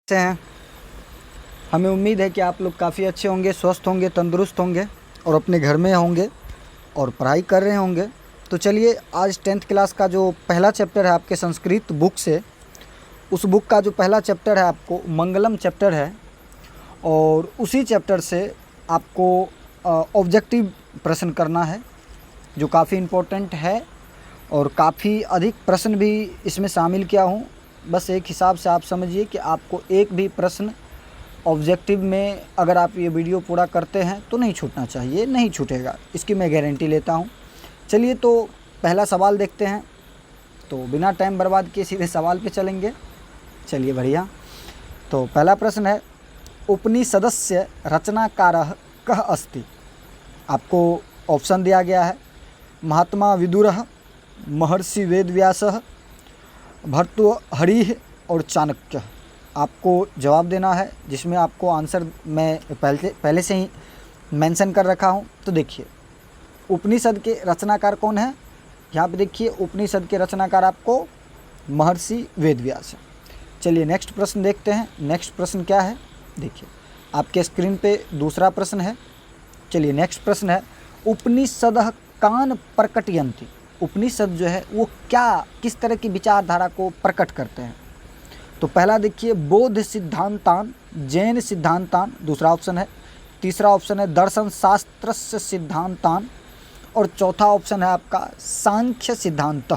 से हैं। हमें उम्मीद है कि आप लोग काफ़ी अच्छे होंगे, स्वस्थ होंगे, तंदुरुस्त होंगे और अपने घर में होंगे और पढ़ाई कर रहे होंगे। तो चलिए आज 10th क्लास का जो पहला चैप्टर है आपके संस्कृत बुक से, उस बुक का जो पहला चैप्टर है आपको मंगलम चैप्टर है और उसी चैप्टर से आपको ऑब्जेक्टिव प्रश्न करना है जो काफ़ी इम्पोर्टेंट है और काफ़ी अधिक प्रश्न भी इसमें शामिल किया हूँ। बस एक हिसाब से आप समझिए कि आपको एक भी प्रश्न ऑब्जेक्टिव में अगर आप ये वीडियो पूरा करते हैं तो नहीं छूटना चाहिए, नहीं छूटेगा, इसकी मैं गारंटी लेता हूँ। चलिए तो पहला सवाल देखते हैं। तो बिना टाइम बर्बाद किए सीधे सवाल पे चलेंगे। चलिए बढ़िया। तो पहला प्रश्न है, उपनिषदस्य रचनाकारः कः अस्ति। आपको ऑप्शन दिया गया है, महात्मा विदुरः, महर्षि वेदव्यासः, भर्तृहरिः और चाणक्य। आपको जवाब देना है जिसमें आपको आंसर मैं पहले से ही मेंशन कर रखा हूं। तो देखिए उपनिषद के रचनाकार कौन है, यहाँ पे देखिए उपनिषद के रचनाकार आपको महर्षि वेदव्यास है। चलिए नेक्स्ट प्रश्न देखते हैं। नेक्स्ट प्रश्न क्या है, देखिए आपके स्क्रीन पे दूसरा प्रश्न है। चलिए नेक्स्ट प्रश्न है, उपनिषदः कान प्रकटयन्ति। उपनिषद जो है वो क्या, किस तरह की विचारधारा को प्रकट करते हैं। तो पहला देखिए बौद्ध सिद्धांतान, जैन सिद्धांतान, दूसरा ऑप्शन है। तीसरा ऑप्शन है दर्शन शास्त्रस्य सिद्धांतान और चौथा ऑप्शन है आपका सांख्य सिद्धांत।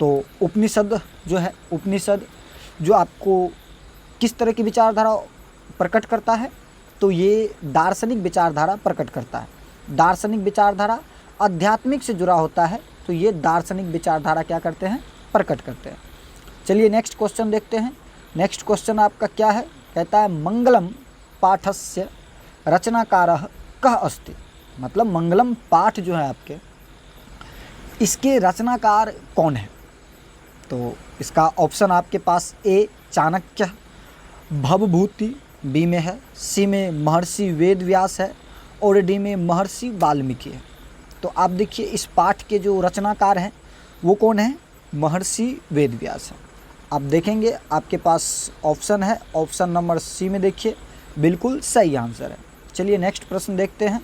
तो उपनिषद जो है, उपनिषद जो आपको किस तरह की विचारधारा प्रकट करता है, तो ये दार्शनिक विचारधारा प्रकट करता है। दार्शनिक विचारधारा आध्यात्मिक से जुड़ा होता है, तो ये दार्शनिक विचारधारा क्या करते हैं, प्रकट करते हैं। चलिए नेक्स्ट क्वेश्चन देखते हैं। नेक्स्ट क्वेश्चन आपका क्या है, कहता है मंगलम पाठस्य रचनाकारः कः अस्ति। मतलब मंगलम पाठ जो है आपके, इसके रचनाकार कौन है। तो इसका ऑप्शन आपके पास ए चाणक्य, भवभूति बी में है, सी में महर्षि वेदव्यास है और डी में महर्षि वाल्मीकि है। तो आप देखिए इस पाठ के जो रचनाकार हैं वो कौन है, महर्षि वेदव्यास है। आप देखेंगे आपके पास ऑप्शन है, ऑप्शन नंबर सी में देखिए बिल्कुल सही आंसर है। चलिए नेक्स्ट प्रश्न देखते हैं।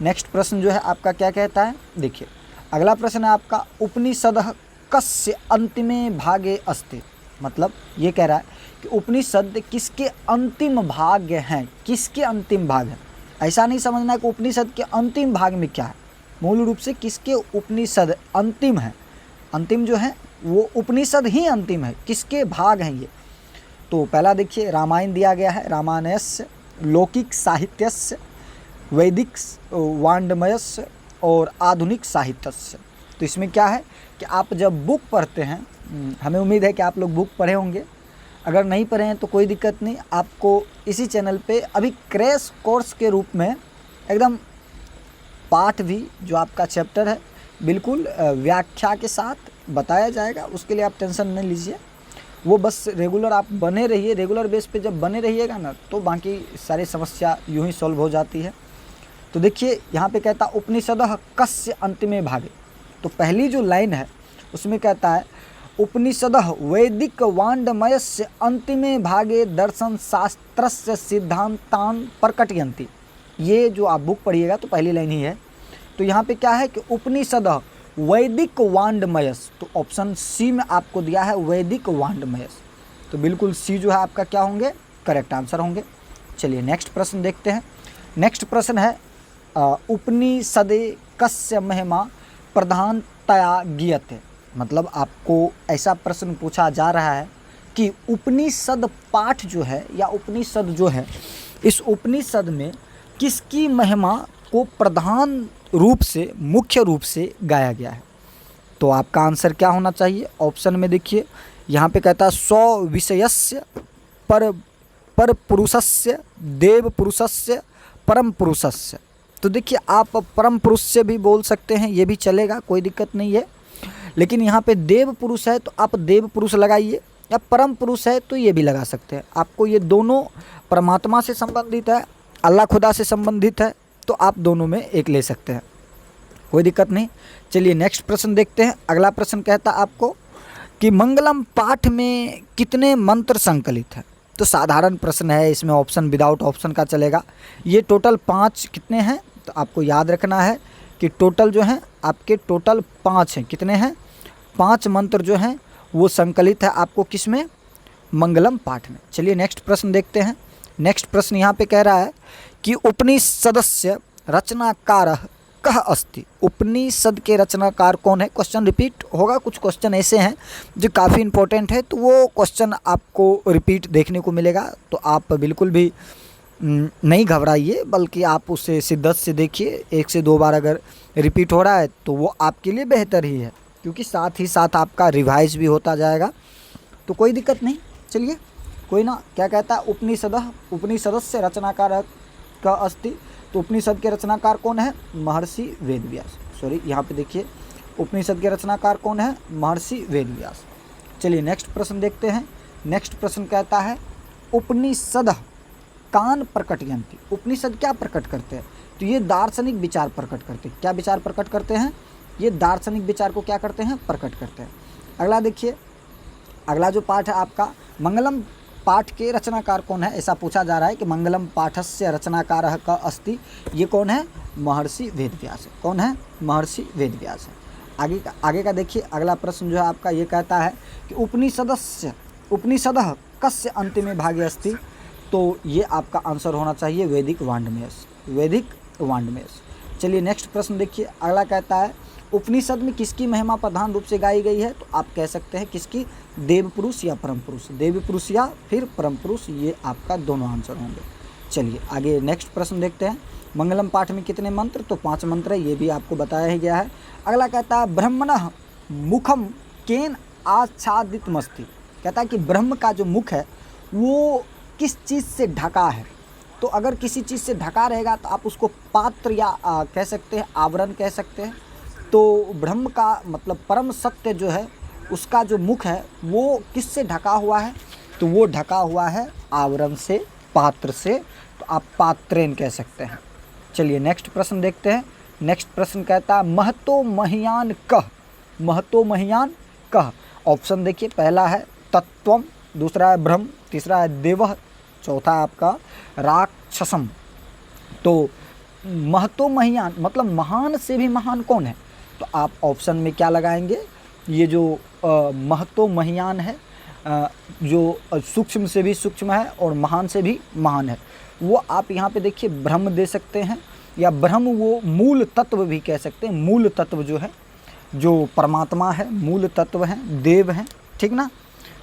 नेक्स्ट प्रश्न जो है आपका क्या कहता है, देखिए अगला प्रश्न है आपका उपनिषदः कस्य अंतिमे भागे अस्ति। मतलब ये कह रहा है कि उपनिषद किसके अंतिम भाग हैं, किसके अंतिम भाग हैं। ऐसा नहीं समझना है कि उपनिषद के अंतिम भाग में क्या है, मूल रूप से किसके उपनिषद अंतिम है। अंतिम जो है वो उपनिषद ही अंतिम है, किसके भाग हैं ये। तो पहला देखिए रामायण दिया गया है, रामायणस्य, लौकिक साहित्यस्य, वैदिक वाङ्मयस्य और आधुनिक साहित्यस्य। तो इसमें क्या है कि आप जब बुक पढ़ते हैं, हमें उम्मीद है कि आप लोग बुक पढ़े होंगे, अगर नहीं पढ़े हैं तो कोई दिक्कत नहीं, आपको इसी चैनल पे अभी क्रैश कोर्स के रूप में एकदम पाठ भी जो आपका चैप्टर है बिल्कुल व्याख्या के साथ बताया जाएगा। उसके लिए आप टेंशन नहीं लीजिए, वो बस रेगुलर आप बने रहिए। रेगुलर बेस पे जब बने रहिएगा ना तो बाकी सारी समस्या यूं ही सॉल्व हो जाती है। तो देखिए यहाँ पे कहता उपनिषदः कस्य अंतिमे भागे। तो पहली जो लाइन है उसमें कहता है उपनिषदः वैदिक वाङ्मयस्य अंतिमे भागे दर्शन शास्त्रस्य सिद्धांतान प्रकटयन्ति। ये जो आप बुक पढ़िएगा तो पहली लाइन ही है। तो यहाँ पे क्या है कि उपनिषदः वैदिक वाङ्मयस, तो ऑप्शन सी में आपको दिया है वैदिक वाङ्मयस। तो बिल्कुल सी जो है आपका क्या होंगे, करेक्ट आंसर होंगे। चलिए नेक्स्ट प्रश्न देखते हैं। नेक्स्ट प्रश्न है उपनिषदे कस्य महिमा प्रधानतया गीयते। मतलब आपको ऐसा प्रश्न पूछा जा रहा है कि उपनिषद पाठ जो है या उपनिषद जो है, इस उपनिषद में किसकी महिमा को प्रधान रूप से, मुख्य रूप से गाया गया है। तो आपका आंसर क्या होना चाहिए, ऑप्शन में देखिए यहाँ पे कहता है सौ विषयस्य पर पुरुषस्य देव पुरुषस्य परम पुरुषस्य। तो देखिए आप परम पुरुष से भी बोल सकते हैं, ये भी चलेगा, कोई दिक्कत नहीं है। लेकिन यहाँ पे देव पुरुष है तो आप देव पुरुष लगाइए, या परम पुरुष है तो ये भी लगा सकते हैं। आपको ये दोनों परमात्मा से संबंधित है, अल्लाह खुदा से संबंधित है, तो आप दोनों में एक ले सकते हैं, कोई दिक्कत नहीं। चलिए नेक्स्ट प्रश्न देखते हैं। अगला प्रश्न कहता है आपको कि मंगलम पाठ में कितने मंत्र संकलित हैं। तो साधारण प्रश्न है, इसमें ऑप्शन विदाउट ऑप्शन का चलेगा। ये टोटल 5 कितने हैं, तो आपको याद रखना है कि टोटल जो हैं आपके टोटल 5 हैं। कितने हैं? 5 मंत्र जो हैं वो संकलित है आपको किस में? मंगलम पाठ में। चलिए नेक्स्ट प्रश्न देखते हैं। नेक्स्ट प्रश्न यहाँ पे कह रहा है कि उपनिषदस्य रचनाकार कः अस्ति। उपनिषद के रचनाकार कौन है? क्वेश्चन रिपीट होगा, कुछ क्वेश्चन ऐसे हैं जो काफ़ी इंपॉर्टेंट है, तो वो क्वेश्चन आपको रिपीट देखने को मिलेगा। तो आप बिल्कुल भी नहीं घबराइए, बल्कि आप उसे शिद्दत से देखिए। 1 से 2 बार अगर रिपीट हो रहा है तो वो आपके लिए बेहतर ही है, क्योंकि साथ ही साथ आपका रिवाइज भी होता जाएगा, तो कोई दिक्कत नहीं। चलिए कोई ना। क्या कहता है? उपनिषदस्य रचनाकार का अस्ति। तो उपनिषद के रचनाकार कौन है? महर्षि वेदव्यास। सॉरी, यहाँ पे देखिए, उपनिषद के रचनाकार कौन है? महर्षि वेदव्यास। चलिए नेक्स्ट प्रश्न देखते हैं। नेक्स्ट प्रश्न कहता है उपनिषद कान प्रकटयन्ति। उपनिषद क्या प्रकट करते हैं? तो ये दार्शनिक विचार प्रकट करते हैं। क्या विचार प्रकट करते हैं? ये दार्शनिक विचार को क्या करते हैं? प्रकट करते हैं। अगला देखिए, अगला जो पाठ है आपका मंगलम पाठ के रचनाकार कौन है, ऐसा पूछा जा रहा है कि मंगलम पाठस्य रचनाकारः का अस्ति। ये कौन है? महर्षि वेदव्यास है। कौन है? महर्षि वेदव्यास है। आगे का देखिए, अगला प्रश्न जो है आपका ये कहता है कि उपनिषदः कस्य अंतिमे भागे अस्ति। तो ये आपका आंसर होना चाहिए वैदिक वाङ्मयस्। वैदिक वाङ्मयस्। चलिए नेक्स्ट प्रश्न देखिए। अगला कहता है उपनिषद में किसकी महिमा प्रधान रूप से गाई गई है? तो आप कह सकते हैं किसकी? देव पुरुष या परम पुरुष। देव पुरुष या फिर परम पुरुष, ये आपका दोनों आंसर होंगे। चलिए आगे नेक्स्ट प्रश्न देखते हैं। मंगलम पाठ में कितने मंत्र? तो 5 मंत्र है, ये भी आपको बताया ही गया है। अगला कहता है ब्रह्मणः मुखम केन आच्छादितमस्ति। कहता है कि ब्रह्म का जो मुख है वो किस चीज़ से ढका है। तो अगर किसी चीज़ से ढका रहेगा तो आप उसको पात्र या कह सकते हैं आवरण कह सकते हैं। तो ब्रह्म का मतलब परम सत्य जो है उसका जो मुख है वो किससे ढका हुआ है? तो वो ढका हुआ है आवरण से, पात्र से। तो आप पात्रेन कह सकते हैं। चलिए नेक्स्ट प्रश्न देखते हैं। नेक्स्ट प्रश्न कहता है महतो महीयान कः। महतो महीयान कः। ऑप्शन देखिए, पहला है तत्वम, दूसरा है ब्रह्म, तीसरा है देवः, चौथा आपका राक्षसम। तो महतो महीयान मतलब महान से भी महान कौन है? तो आप ऑप्शन में क्या लगाएंगे? ये जो महतो महीयान है, जो सूक्ष्म से भी सूक्ष्म है और महान से भी महान है, वो आप यहाँ पे देखिए ब्रह्म दे सकते हैं, या ब्रह्म वो मूल तत्व भी कह सकते हैं। मूल तत्व जो है, जो परमात्मा है, मूल तत्व है, देव हैं, ठीक ना।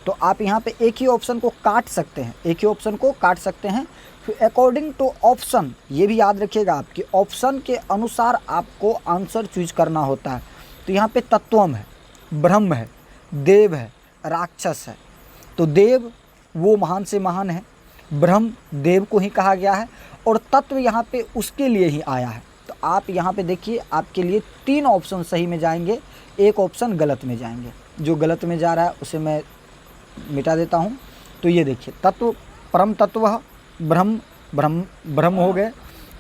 तो आप यहाँ पे एक ही ऑप्शन को काट सकते हैं, एक ही ऑप्शन को काट सकते हैं। फिर अकॉर्डिंग टू ऑप्शन, ये भी याद रखिएगा, आपके ऑप्शन के अनुसार आपको आंसर चूज करना होता है। तो यहाँ पे तत्वम है, ब्रह्म है, देव है, राक्षस है। तो देव वो महान से महान है, ब्रह्म देव को ही कहा गया है, और तत्व यहाँ पे उसके लिए ही आया है। तो आप यहाँ पे देखिए, आपके लिए 3 ऑप्शन सही में जाएंगे, एक ऑप्शन गलत में जाएंगे। जो गलत में जा रहा है उसे मैं मिटा देता हूँ। तो ये देखिए, तत्व परम तत्व ब्रह्म हो गए,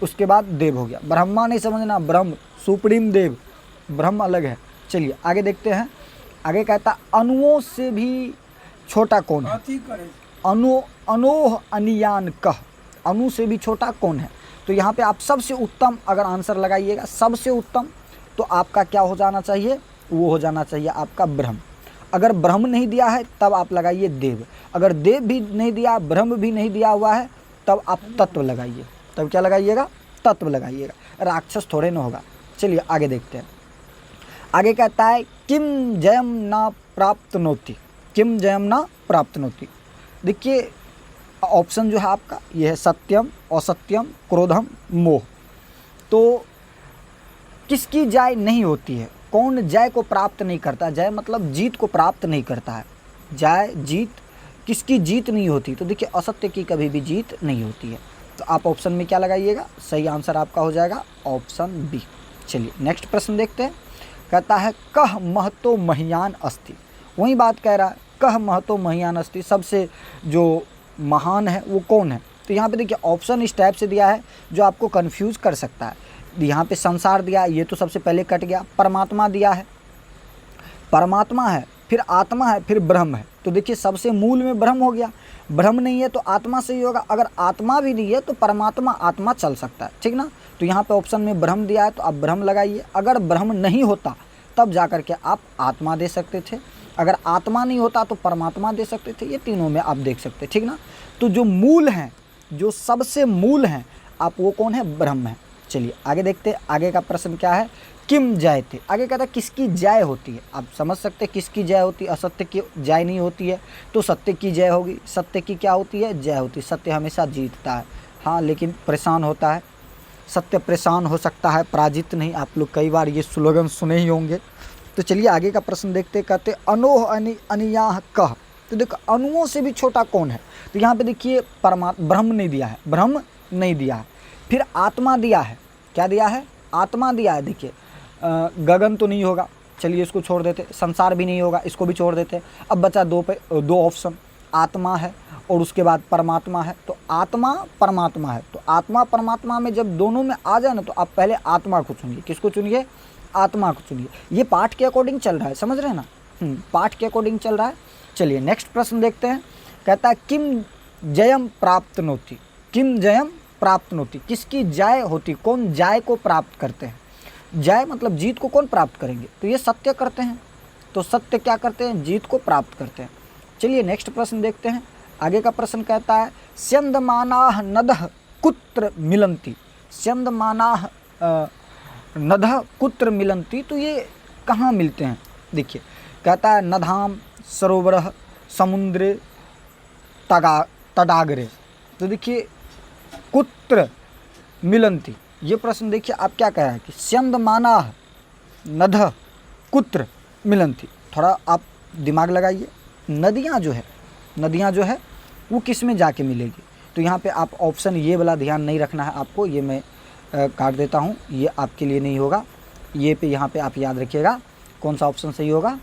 उसके बाद देव हो गया। ब्रह्मा नहीं समझना, ब्रह्म सुप्रीम देव, ब्रह्म अलग है। चलिए आगे देखते हैं। आगे कहता अणुओं से भी छोटा कौन है? अनोह अनियान कह। अणु से भी छोटा कौन है? तो यहाँ पे आप सबसे उत्तम अगर आंसर लगाइएगा, सबसे उत्तम, तो आपका क्या हो जाना चाहिए? वो हो जाना चाहिए आपका ब्रह्म। अगर ब्रह्म नहीं दिया है तब आप लगाइए देव। अगर देव भी नहीं दिया, ब्रह्म भी नहीं दिया हुआ है, तब आप तत्व लगाइए। तब क्या लगाइएगा? तत्व लगाइएगा। राक्षस थोड़े न होगा। चलिए आगे देखते हैं। आगे कहता है किम जयम न प्राप्तनोति। किम जयम न प्राप्तनोति। देखिए ऑप्शन जो है आपका ये है सत्यम, असत्यम, क्रोधम, मोह। तो किसकी जय नहीं होती है? कौन जय को प्राप्त नहीं करता? जय मतलब जीत को प्राप्त नहीं करता है। जय जीत, किसकी जीत नहीं होती? तो देखिए असत्य की कभी भी जीत नहीं होती है। तो आप ऑप्शन में क्या लगाइएगा? सही आंसर आपका हो जाएगा ऑप्शन बी। चलिए नेक्स्ट प्रश्न देखते हैं। कहता है कह महतो महीयान अस्ति। वही बात कह रहा है, कह महतो महीयान अस्ति, सबसे जो महान है वो कौन है? तो यहाँ पे देखिए ऑप्शन इस टाइप से दिया है जो आपको कंफ्यूज कर सकता है। यहाँ पे संसार दिया, ये तो सबसे पहले कट गया। परमात्मा दिया है, परमात्मा है, फिर आत्मा है, फिर ब्रह्म है। तो देखिए सबसे मूल में ब्रह्म हो गया। ब्रह्म नहीं है तो आत्मा से ही होगा, अगर आत्मा भी नहीं है तो परमात्मा आत्मा चल सकता है, ठीक ना। तो यहाँ पे ऑप्शन में ब्रह्म दिया है तो आप ब्रह्म लगाइए। अगर ब्रह्म नहीं होता तब जा कर के आप आत्मा दे सकते थे, अगर आत्मा नहीं होता तो परमात्मा दे सकते थे, ये तीनों में आप देख सकते, ठीक ना। तो जो मूल हैं, जो सबसे मूल हैं, आप वो कौन है? ब्रह्म है। चलिए आगे देखते हैं, आगे का प्रश्न क्या है? किम जयते, आगे कहता है किसकी जय होती है। आप समझ सकते हैं किसकी जय होती है, असत्य की जय नहीं होती है तो सत्य की जय होगी। सत्य की क्या होती है? जय होती है। सत्य हमेशा जीतता है, हाँ, लेकिन परेशान होता है। सत्य परेशान हो सकता है, पराजित नहीं। आप लोग कई बार ये स्लोगन सुने ही होंगे। तो चलिए आगे का प्रश्न देखते, कहते अनोह अनियाह कह, तो देखो अणुओं से भी छोटा कौन है? तो यहाँ पे देखिए ब्रह्म नहीं दिया है, ब्रह्म नहीं दिया है, फिर आत्मा दिया है। क्या दिया है? आत्मा दिया है। देखिए गगन तो नहीं होगा, चलिए इसको छोड़ देते। संसार भी नहीं होगा, इसको भी छोड़ देते। अब बचा दो ऑप्शन, आत्मा है और उसके बाद परमात्मा है। तो आत्मा परमात्मा है, तो आत्मा परमात्मा में जब दोनों में आ जाए ना तो आप पहले आत्मा को चुनिए। किसको चुनिए? आत्मा को चुनिए। ये पाठ के अकॉर्डिंग चल रहा है, समझ रहे हैं ना? पाठ के अकॉर्डिंग चल रहा है। चलिए नेक्स्ट प्रश्न देखते हैं। कहता है किम जयम प्राप्तनोति, किम जयम प्राप्तनोति, किसकी जय होती, कौन जय को प्राप्त करते हैं? जय मतलब जीत को कौन प्राप्त करेंगे? तो ये सत्य करते हैं। तो सत्य क्या करते हैं? जीत को प्राप्त करते हैं। चलिए नेक्स्ट प्रश्न देखते हैं। आगे का प्रश्न कहता है स्यंदमानाह नदः कुत्र मिलन्ति, स्यंदमानाह नदः कुत्र मिलन्ति, तो ये कहाँ मिलते हैं? देखिए कहता है नधाम सरोवर समुद्र तडागरे। तो देखिए कुत्र मिलन्ति, ये प्रश्न देखिए आप क्या कह रहे हैं कि स्यंदमानाह नदः कुत्र मिलन्ति। थोड़ा आप दिमाग लगाइए, नदियाँ जो है वो किस में जाके मिलेगी? तो यहाँ पे आप ऑप्शन ये वाला ध्यान नहीं रखना है आपको, ये मैं काट देता हूँ, ये आपके लिए नहीं होगा। ये पे यहाँ पे आप याद रखिएगा कौन सा ऑप्शन सही होगा,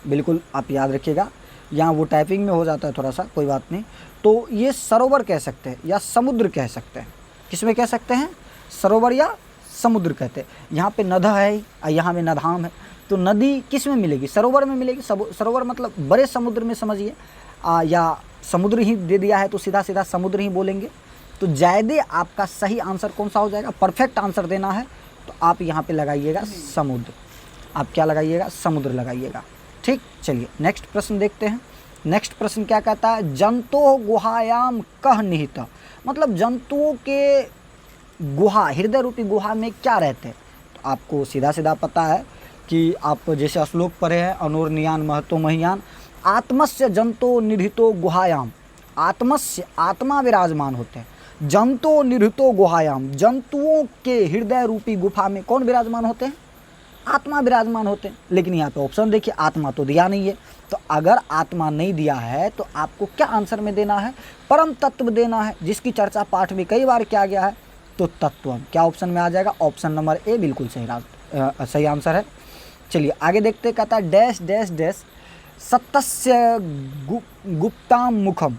बिल्कुल आप याद रखिएगा। यहाँ वो टाइपिंग में हो जाता है थोड़ा सा, कोई बात नहीं। तो ये सरोवर कह सकते हैं या समुद्र कह सकते हैं। किस में कह सकते हैं? सरोवर या समुद्र कहते हैं। यहाँ पे नद है और यहाँ में नधाम है, तो नदी किस में मिलेगी? सरोवर में मिलेगी। सरोवर मतलब बड़े समुद्र में समझिए, या समुद्र ही दे दिया है तो सीधा सीधा समुद्र ही बोलेंगे। तो जायदे आपका सही आंसर कौन सा हो जाएगा? परफेक्ट आंसर देना है तो आप यहाँ पे लगाइएगा समुद्र। आप क्या लगाइएगा? समुद्र लगाइएगा, ठीक। चलिए नेक्स्ट प्रश्न देखते हैं। नेक्स्ट प्रश्न क्या कहता है? जंतो गुहायाम कह निहित, मतलब जंतुओं के गुहा, हृदय रूपी गुहा में क्या रहते हैं? तो आपको सीधा सीधा पता है कि आप जैसे श्लोक पढ़े हैं, अनोर्नियान महतो महियान, आत्मस्य जंतो निहितो गुहायाम, आत्मस्य आत्मा विराजमान होते हैं, जंतो निहितो गुहायाम, जंतुओं के हृदय रूपी गुफा में कौन विराजमान होते हैं? आत्मा विराजमान होते हैं। लेकिन यहाँ पे ऑप्शन देखिए, आत्मा तो दिया नहीं है। तो अगर आत्मा नहीं दिया है तो आपको क्या आंसर में देना है? परम तत्व देना है, जिसकी चर्चा पाठ में कई बार किया गया है। तो तत्व क्या ऑप्शन में आ जाएगा? ऑप्शन नंबर ए बिल्कुल सही आंसर है। चलिए आगे देखते। कहता है डैश डैश डैश सत्तस्य गुप्ताम मुखम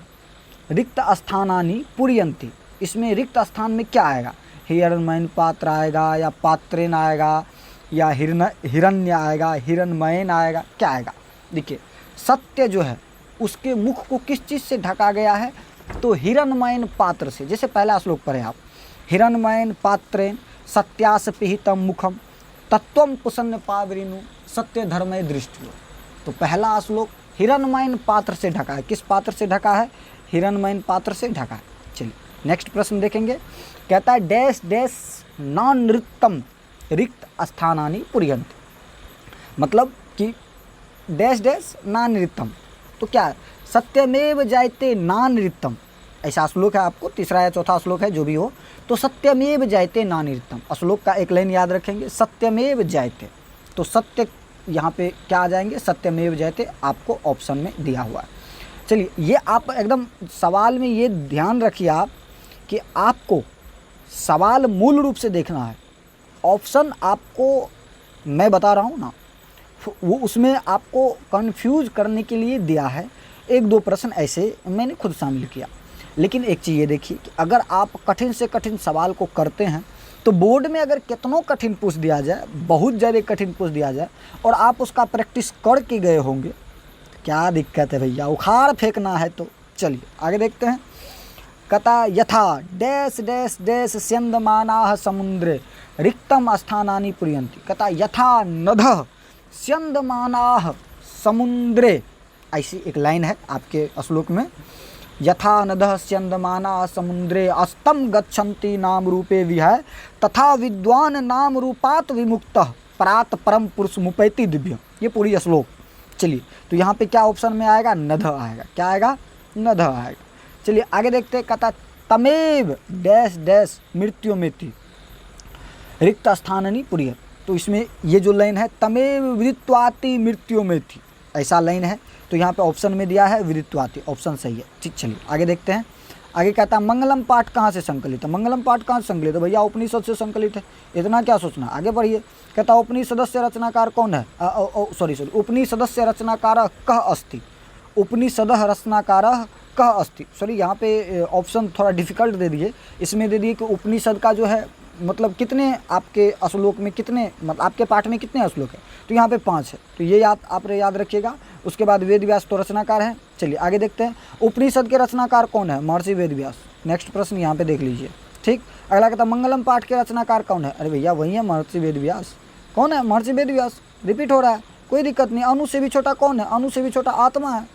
रिक्त स्थानानि पूरयन्ति, इसमें रिक्त स्थान में क्या आएगा? हिरण्मयन पात्र आएगा या पात्रेन आएगा या हिरण्य आएगा, हिरण्मयन आएगा, क्या आएगा? देखिए सत्य जो है उसके मुख को किस चीज़ से ढका गया है? तो हिरण्मयन पात्र से। जैसे पहला श्लोक पढ़े आप, हिरण्मयन पात्रेन सत्यास पिहितम मुखम तत्वम पुसन्न पावरिनु सत्य धर्मय दृष्टि। तो पहला श्लोक हिरण्मयन पात्र से ढका है। किस पात्र से ढका है? हिरण्मयन पात्र से ढका है। चलिए नेक्स्ट प्रश्न देखेंगे। कहता है डैश डैश नॉन नृत्यम रिक्त स्थानानि पूरयन्ति, मतलब कि डैश डैश नान नृत्यम, तो क्या है? सत्यमेव जयते नान नृत्यम, ऐसा श्लोक है। आपको तीसरा या चौथा श्लोक है जो भी हो, तो सत्यमेव जयते नान नृत्यम, श्लोक का एक लाइन याद रखेंगे, सत्यमेव जयते। तो सत्य यहाँ पे क्या आ जाएंगे? सत्यमेव जयते आपको ऑप्शन में दिया हुआ है। चलिए ये आप एकदम सवाल में ये ध्यान रखिए आप कि आपको सवाल मूल रूप से देखना है। ऑप्शन आपको मैं बता रहा हूँ ना, वो उसमें आपको कंफ्यूज करने के लिए दिया है। एक दो प्रश्न ऐसे मैंने खुद शामिल किया। लेकिन एक चीज़ ये देखिए कि अगर आप कठिन से कठिन सवाल को करते हैं तो बोर्ड में अगर कितनों कठिन पूछ दिया जाए, बहुत ज़्यादा कठिन पूछ दिया जाए और आप उसका प्रैक्टिस करके गए होंगे, क्या दिक्कत है भैया? उखाड़ फेंकना है तो चलिए आगे देखते हैं। कहता यथा डैश डैश डैश स्यन्दमानाः समुद्रे रिक्तम स्थानानि पूरयन्ति। कहता यथा नदः स्यन्दमानाः समुद्रे, ऐसी एक लाइन है आपके श्लोक में, यथा नदः स्यन्दमानाः समुद्रे अस्तम गच्छन्ति नाम रूपे विहाय तथा विद्वान नाम रूपात विमुक्तः परात परम पुरुष मुपैति दिव्य। ये पूरी श्लोक। चलिए तो यहाँ पे क्या ऑप्शन में आएगा? नध आएगा। क्या आएगा? नध आएगा। चलिए आगे देखते हैं। कहता तमेव डैश डैश मृत्यु में थी रिक्त स्थाननि पुरियत। तो इसमें ये जो लाइन है तमेव विदित्वाति मृत्यु में थी, ऐसा लाइन है। तो यहाँ पे ऑप्शन में दिया है विदित्वाति, ऑप्शन सही है। ठीक, चलिए आगे देखते हैं। आगे कहता है मंगलम पाठ कहाँ से संकलित है? मंगलम पाठ कहाँ से संकलित है? भैया उपनिषद से संकलित है, इतना क्या सोचना। आगे बढ़िए। कहता उपनिषद से रचनाकार कौन है? सॉरी उपनिषद से रचनाकार कह अस्ति। उपनिषद रचनाकार कह अस्ति। सॉरी यहाँ पे ऑप्शन थोड़ा डिफिकल्ट दे दिए। इसमें दे दिए कि उपनिषद का जो है मतलब कितने आपके श्लोक में कितने, मतलब आपके पाठ में कितने श्लोक है? तो यहाँ पे 5 है। तो ये आप याद रखिएगा। उसके बाद वेद व्यास तो रचनाकार है। चलिए आगे देखते हैं। उपनिषद के रचनाकार कौन है? महर्षि वेद व्यास। नेक्स्ट प्रश्न यहाँ पे देख लीजिए। ठीक, अगला कहता मंगलम पाठ के रचनाकार कौन है? अरे भैया वही है महर्षि वेद व्यास। कौन है? महर्षि वेद व्यास। रिपीट हो रहा है, कोई दिक्कत नहीं। अणु से भी छोटा कौन है? अणु से भी छोटा आत्मा है।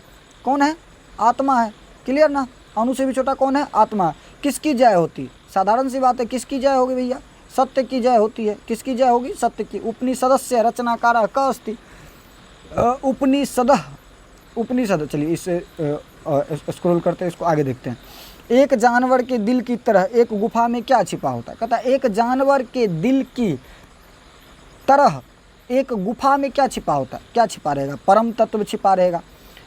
कौन है? आत्मा है। क्लियर ना? अणु से भी छोटा कौन है? आत्मा। किसकी जय होती? साधारण सी बात है, किसकी जय होगी भैया? सत्य की जय होती है। किसकी जय होगी? सत्य की। उपनिषदस्य रचनाकार क अस्ति। उपनिषद। चलिए इसे स्क्रॉल करते हैं, इसको आगे देखते हैं। एक जानवर के दिल की तरह एक गुफा में क्या छिपा होता है? कहता एक जानवर के दिल की तरह एक गुफा में क्या छिपा होता है? क्या छिपा रहेगा? परम तत्व छिपा रहेगा,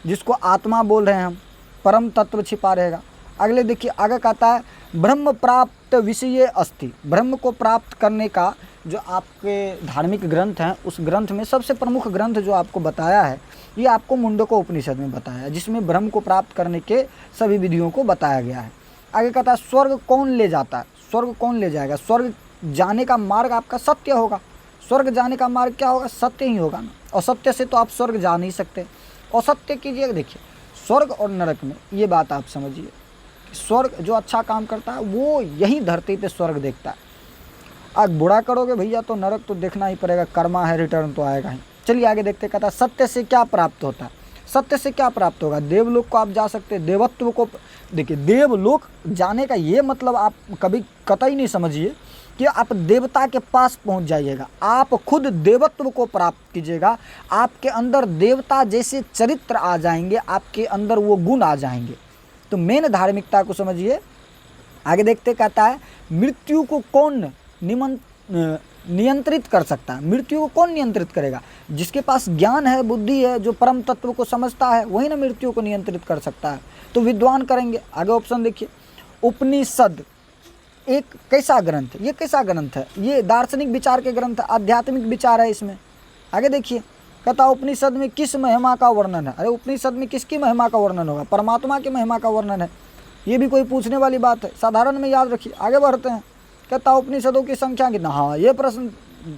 जिसको आत्मा बोल रहे हैं हम। परम तत्व छिपा रहेगा। अगले देखिए, आगे कहता है ब्रह्म प्राप्त विषय अस्ति। ब्रह्म को प्राप्त करने का जो आपके धार्मिक ग्रंथ हैं, उस ग्रंथ में सबसे प्रमुख ग्रंथ जो आपको बताया है, ये आपको मुंडको उपनिषद में बताया है, जिसमें ब्रह्म को प्राप्त करने के सभी विधियों को बताया गया है। आगे कहता है स्वर्ग कौन ले जाता है? स्वर्ग कौन ले जाएगा? स्वर्ग जाने का मार्ग आपका सत्य होगा। स्वर्ग जाने का मार्ग क्या होगा? सत्य ही होगा ना। और सत्य से तो आप स्वर्ग जा नहीं सकते। और सत्य कीजिए। देखिए स्वर्ग और नरक में ये बात आप समझिए, स्वर्ग जो अच्छा काम करता है वो यही धरती पे स्वर्ग देखता है। आज बुरा करोगे भैया तो नरक तो देखना ही पड़ेगा, कर्मा है, रिटर्न तो आएगा ही। चलिए आगे देखते। कहता है सत्य से क्या प्राप्त होता है? सत्य से क्या प्राप्त होगा? देवलोक को आप जा सकते हैं, देवत्व को। देखिए देवलोक जाने का ये मतलब आप कभी कतई नहीं समझिए कि आप देवता के पास पहुंच जाइएगा। आप खुद देवत्व को प्राप्त कीजिएगा। आपके अंदर देवता जैसे चरित्र आ जाएंगे, आपके अंदर वो गुण आ जाएंगे। तो मेन धार्मिकता को समझिए। आगे देखते। कहता है मृत्यु को कौन नियंत्रित कर सकता है? मृत्यु को कौन नियंत्रित करेगा? जिसके पास ज्ञान है, बुद्धि है, जो परम तत्व को समझता है, वही ना मृत्यु को नियंत्रित कर सकता है। तो विद्वान करेंगे। आगे ऑप्शन देखिए। उपनिषद एक कैसा ग्रंथ है? ये कैसा ग्रंथ है? ये दार्शनिक विचार के ग्रंथ, आध्यात्मिक विचार है इसमें। आगे देखिए। कहता उपनिषद में किस महिमा का वर्णन है? अरे उपनिषद में किसकी महिमा का वर्णन होगा? परमात्मा की महिमा का वर्णन है। ये भी कोई पूछने वाली बात है? साधारण में याद रखिए। आगे बढ़ते हैं। कहता उपनिषदों की संख्या कितना? हाँ ये प्रश्न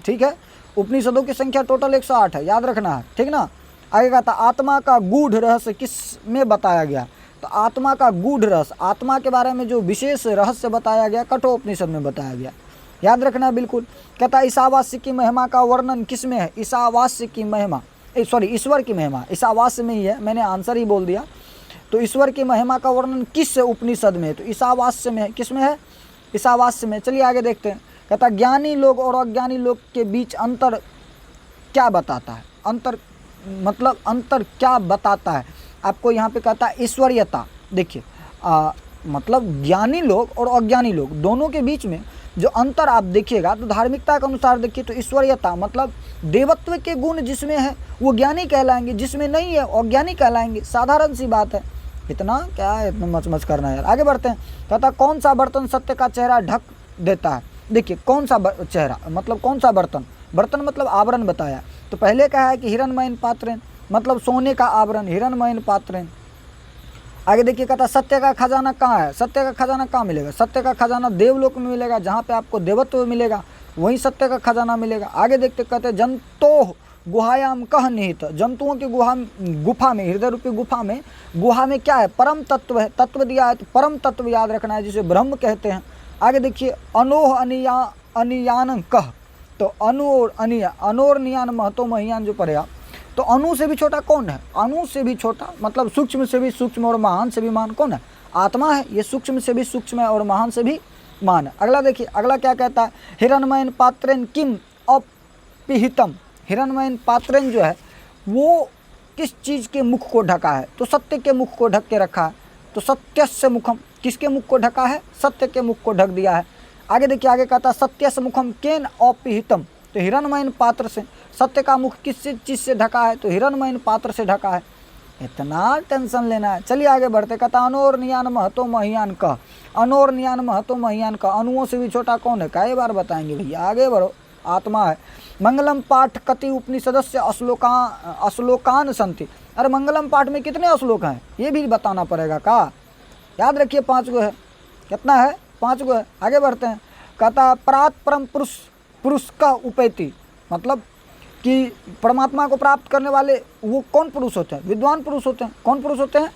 ठीक है। उपनिषदों की संख्या टोटल 108 है, याद रखना है, ठीक ना। आगे कहता आत्मा का गूढ़ रहस्य किस में बताया गया? तो आत्मा का गूढ़ रहस्य, आत्मा के बारे में जो विशेष रहस्य बताया गया, कठोपनिषद में बताया गया, याद रखना है बिल्कुल। कहता ईशावास्य की महिमा का वर्णन किस में है? ईशावास्य की महिमा, सॉरी ईश्वर की महिमा ईशावास्य में ही है, मैंने आंसर ही बोल दिया। तो ईश्वर की महिमा का वर्णन किस उपनिषद में है? तो ईशावास्य में है। किस में है? ईशावास्य में। चलिए आगे देखते हैं। कहता ज्ञानी लोग और अज्ञानी लोग के बीच अंतर क्या बताता है? अंतर मतलब अंतर क्या बताता है आपको? यहाँ पे कहता है ईश्वरीयता। देखिए मतलब ज्ञानी लोग और अज्ञानी लोग दोनों के बीच में जो अंतर आप देखिएगा तो धार्मिकता के अनुसार देखिए तो ईश्वरीयता मतलब देवत्व के गुण जिसमें है वो ज्ञानी कहलाएंगे, जिसमें नहीं है अज्ञानी कहलाएंगे। साधारण सी बात है। इतना क्या है, इतना मच करना यार। आगे बढ़ते हैं। कहता कौन सा बर्तन सत्य का चेहरा ढक देता है? देखिए कौन सा चेहरा मतलब कौन सा बर्तन? बर्तन मतलब आवरण बताया। तो पहले कहा है कि हिरण्मयीन पात्रेन मतलब सोने का आवरण, हिरण्मयीन पात्रेन। आगे देखिए कहता सत्य का खजाना कहाँ है? सत्य का खजाना कहाँ मिलेगा? सत्य का खजाना देवलोक में मिलेगा, जहाँ पे आपको देवत्व मिलेगा वहीं सत्य का खजाना मिलेगा। आगे देखते कहते जंतो गुहायाम कह निहित, जंतुओं की गुफा में, हृदय रूपी गुफा में, गुहा में क्या है, परम तत्व है, तत्व दिया है तो परम तत्व याद रखना है जिसे ब्रह्म कहते हैं। आगे देखिए, अनोह अनियान कह, तो अनु और अनिया, अनोर नियान महतो महियान जो पढ़ेगा, तो अणु से भी छोटा कौन है, अणु से भी छोटा मतलब सूक्ष्म से भी सूक्ष्म और महान से भी महान कौन है, आत्मा है। ये सूक्ष्म से भी सूक्ष्म है और महान से भी महान है। अगला देखिए, अगला क्या कहता है, हिरण्मयन पात्रेन किम अपिहितम, हिरण्मयन पात्रेन जो है वो किस चीज़ के मुख को ढका है, तो सत्य के मुख को ढक के रखा है, तो सत्यस्य मुखम, किसके मुख को ढका है, सत्य के मुख को ढक दिया है। आगे देखिए, आगे कहता है सत्यस्य मुखम केन अपिहितम, तो हिरण्मयन पात्र से, सत्य का मुख किस चीज़ से ढका है, तो हिरण्मयन पात्र से ढका है। इतना टेंशन लेना है। चलिए आगे बढ़ते, कहता अनोर नियान महतो महियान का, अनोर नियान महतो महियान का, अणुओं से भी छोटा कौन है, कई बार बताएंगे भैया, आगे बढ़ो, आत्मा है। मंगलम पाठ कति उपनिषदस्य अश्लोकान संति, अरे मंगलम पाठ में कितने श्लोक हैं ये भी बताना पड़ेगा का, याद रखिए 5 गो है, कितना है, 5 गो है। आगे बढ़ते हैं, कहता प्रात परम पुरुष का उपैति, मतलब कि परमात्मा को प्राप्त करने वाले वो कौन पुरुष होते हैं, विद्वान पुरुष होते हैं। कौन पुरुष होते हैं,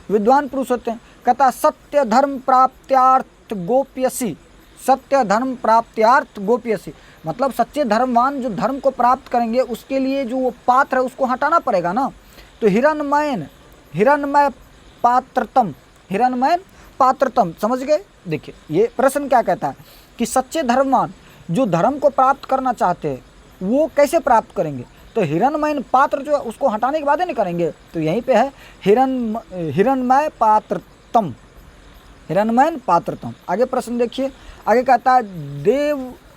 विद्वान पुरुष होते हैं। कहता सत्य धर्म प्राप्त्यार्थ गोप्यसी, सत्य धर्म प्राप्त्यार्थ गोप्यसी, मतलब सच्चे धर्मवान जो धर्म को प्राप्त करेंगे उसके लिए जो वो पात्र है उसको हटाना पड़ेगा ना। तो हिरण्मय पात्रतम, हिरण्मय पात्रतम, समझ गए। देखिए ये प्रश्न क्या कहता है कि सच्चे धर्मवान जो धर्म को प्राप्त करना चाहते हैं वो कैसे प्राप्त करेंगे, तो हिरण्मय पात्र जो है उसको हटाने के बाद ही नहीं करेंगे। तो यहीं पे है हिरण्मय पात्रतम, हिरण्मय पात्रतम। आगे प्रश्न देखिए, आगे कहता है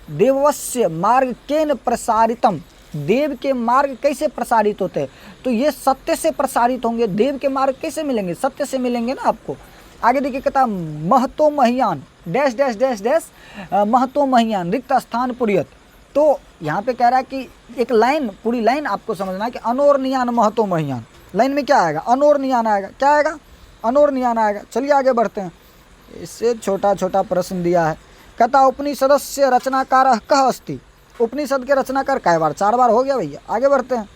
देवस्य मार्ग केन प्रसारितम, देव के मार्ग कैसे प्रसारित होते हैं, तो ये सत्य से प्रसारित होंगे। देव के मार्ग कैसे मिलेंगे, सत्य से मिलेंगे ना आपको। आगे देखिए, कहता महतो महियान डैश डैश डैश डैश महतो महियान रिक्त स्थान पुरियत, तो यहाँ पे कह रहा है कि एक लाइन, पूरी लाइन आपको समझना है कि अनोर नियान महतो महियान, लाइन में क्या आएगा, अनोर नियान आएगा, क्या आएगा, अनोर नियान आएगा। चलिए आगे बढ़ते हैं, इससे छोटा छोटा प्रश्न दिया है। कहता उपनिषदस्य रचनाकार कह अस्ति, उपनिषद के रचनाकार कै बार, 4 बार हो गया भैया। आगे बढ़ते हैं,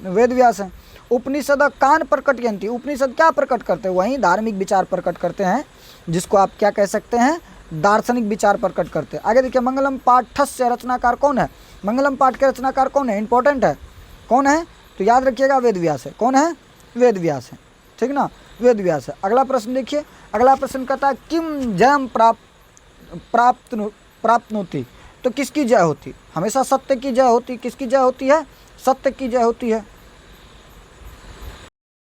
वेद व्यास हैं। उपनिषद कान प्रकटयन्ति, उपनिषद क्या प्रकट करते हैं, वहीं धार्मिक विचार प्रकट करते हैं, जिसको आप क्या कह सकते हैं, दार्शनिक विचार प्रकट करते हैं। आगे देखिए, मंगलम पाठस्य रचनाकार कौन है, मंगलम पाठ के रचनाकार कौन है, इंपॉर्टेंट है, कौन है, तो याद रखिएगा वेद व्यास है। कौन है, वेद व्यास है, ठीक ना, वेद व्यास है। अगला प्रश्न देखिए, अगला प्रश्न कहता है किम जयम प्राप्नोति, तो किसकी जय होती, हमेशा सत्य की जय होती, किसकी जय होती है, सत्य की जय होती है।